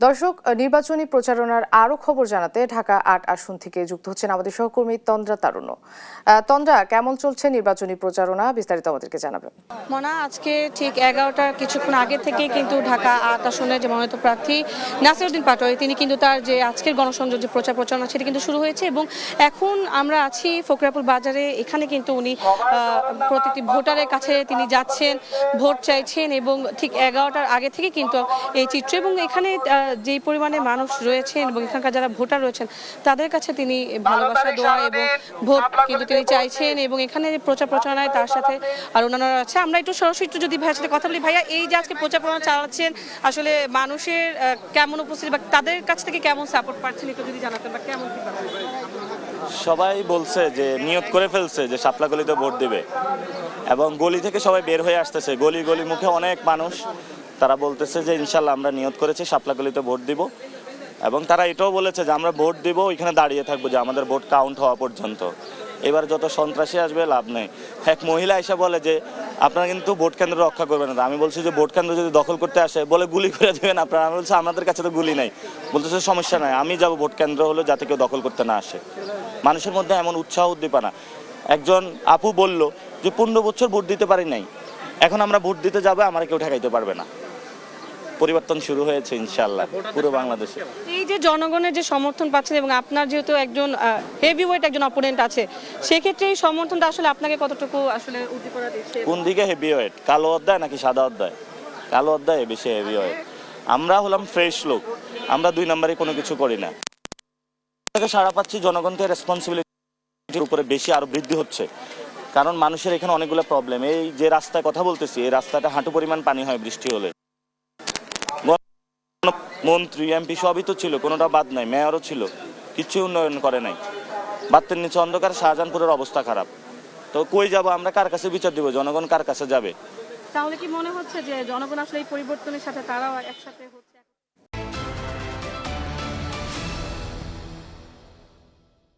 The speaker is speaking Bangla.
দর্শক, নির্বাচনী প্রচারণার আরো খবর জানাতে ঢাকা ৮ আসন থেকে যুক্ত হচ্ছেন আমাদের সহকর্মী তন্দ্রা তারুণ্য। তন্দ্রা, কেমন চলছে নির্বাচনী প্রচারণা, বিস্তারিত আমাদেরকে জানাবেন। মনা, আজকে ঠিক 11টার কিছুক্ষণ আগে থেকে কিন্তু ঢাকা ৮ আসনের যে মনোনীত প্রার্থী নাসিরউদ্দিন পাটোয়ারি তিনি কিন্তু তার যে আজকের গণসংযোগ যে প্রচারণা সেটা কিন্তু শুরু হয়েছে এবং এখন আমরা আছি ফকরাপুর বাজারে। এখানে কিন্তু উনি প্রতিটি ভোটারের কাছে তিনি যাচ্ছেন, ভোট চাইছেন এবং ঠিক 11টার আগে থেকে কিন্তু এই চিত্র এবং এখানে যেই পরিমাণে মানুষ রয়েছেন এবং এখানকার যারা ভোটার রয়েছেন তাদের কাছে তিনি ভালোবাসা, দোয়া এবং ভোট কিন্তু তিনি চাইছেন এবং এখানে প্রচারণায় তার সাথে আর অন্যান্যরা আছে। আমরা একটু সরাসরি যদি ভাইয়ের সাথে কথা বলি। ভাইয়া, এই যে আজকে প্রচারণা চালাচ্ছেন, আসলে মানুষের কেমন উপস্থিতি বা তাদের কাছ থেকে কেমন সাপোর্ট পাচ্ছেন একটু যদি জানাতেন বা কেমন কি পাচ্ছেন? সবাই বলছে যে নিয়ত করে ফেলছে যে শাপলা গলিতে ভোট দিবে এবং গলি থেকে সবাই বের হয়ে আসতেছে, গলি গলি মুখে অনেক মানুষ। তারা বলতেছে যে ইনশাল্লাহ আমরা নিয়ত করেছি শাপলা গলিতে ভোট দিব এবং তারা এটাও বলেছে যে আমরা ভোট দিব, ওইখানে দাঁড়িয়ে থাকবো যে আমাদের ভোট কাউন্ট হওয়া পর্যন্ত। এবার যত সন্ত্রাসী আসবে লাভ নেই। এক মহিলা এসে বলে যে আপনারা কিন্তু ভোট কেন্দ্র রক্ষা করবেন না। আমি বলছি যে ভোট কেন্দ্র যদি দখল করতে আসে বলে গুলি করে দেবেন আপনারা। আমি বলছি আমাদের কাছে তো গুলি নাই। বলতেছে সমস্যা নাই, আমি যাব ভোট কেন্দ্র হলো যাতে কেউ দখল করতে না আসে। মানুষের মধ্যে এমন উৎসাহ উদ্দীপনা। একজন আপু বলল যে 15 বছর ভোট দিতে পারি নাই, এখন আমরা ভোট দিতে যাবো, আমার কেউ ঠেকাইতে পারবে না। পরিবর্তন শুরু হয়েছে ইনশাআল্লাহ পুরো বাংলাদেশে। এই যে জনগণের যে সমর্থন পাচ্ছেন এবং আপনার যেহেতু একজন হেভিওয়েট একজন অপোনেন্ট আছে, সেক্ষেত্রে এই সমর্থনটা আসলে আপনাকে কতটুকু আসলে উদ্দীপনা দিচ্ছে? কোন দিকে হেভিওয়েট, কালো অধ্যায় নাকি সাদা অধ্যায়? কালো অধ্যায় বেশি হেভিওয়েট। আমরা হলাম ফ্রেশ লোক, আমরা 2 নম্বরে কোনো কিছু করি না। সাড়া পাচ্ছি, জনগণকে রেসপন্সিবিলিটির উপরে বেশি আরো বৃদ্ধি হচ্ছে, কারণ মানুষের এখানে অনেকগুলো প্রবলেম। এই যে রাস্তায় কথা বলতেছি, এই রাস্তাটা হাঁটু পরিমাণ পানি হয় বৃষ্টি হলে। মন্ত্রী এমপি সবই তো ছিল, কোনোটা বাদ নাই, মেয়রও ছিল, কিছু উন্নয়ন করে নাই। বাতের নিচে অন্ধকার, শাহজাহানপুরের অবস্থা খারাপ। তো কই যাব আমরা, কার কাছে বিচার দিব? জনগণ কার কাছে যাবে? তাহলে কি মনে হচ্ছে যে জনগণ আসলে এই পরিবর্তনের সাথে তারাও একসাথে হচ্ছে?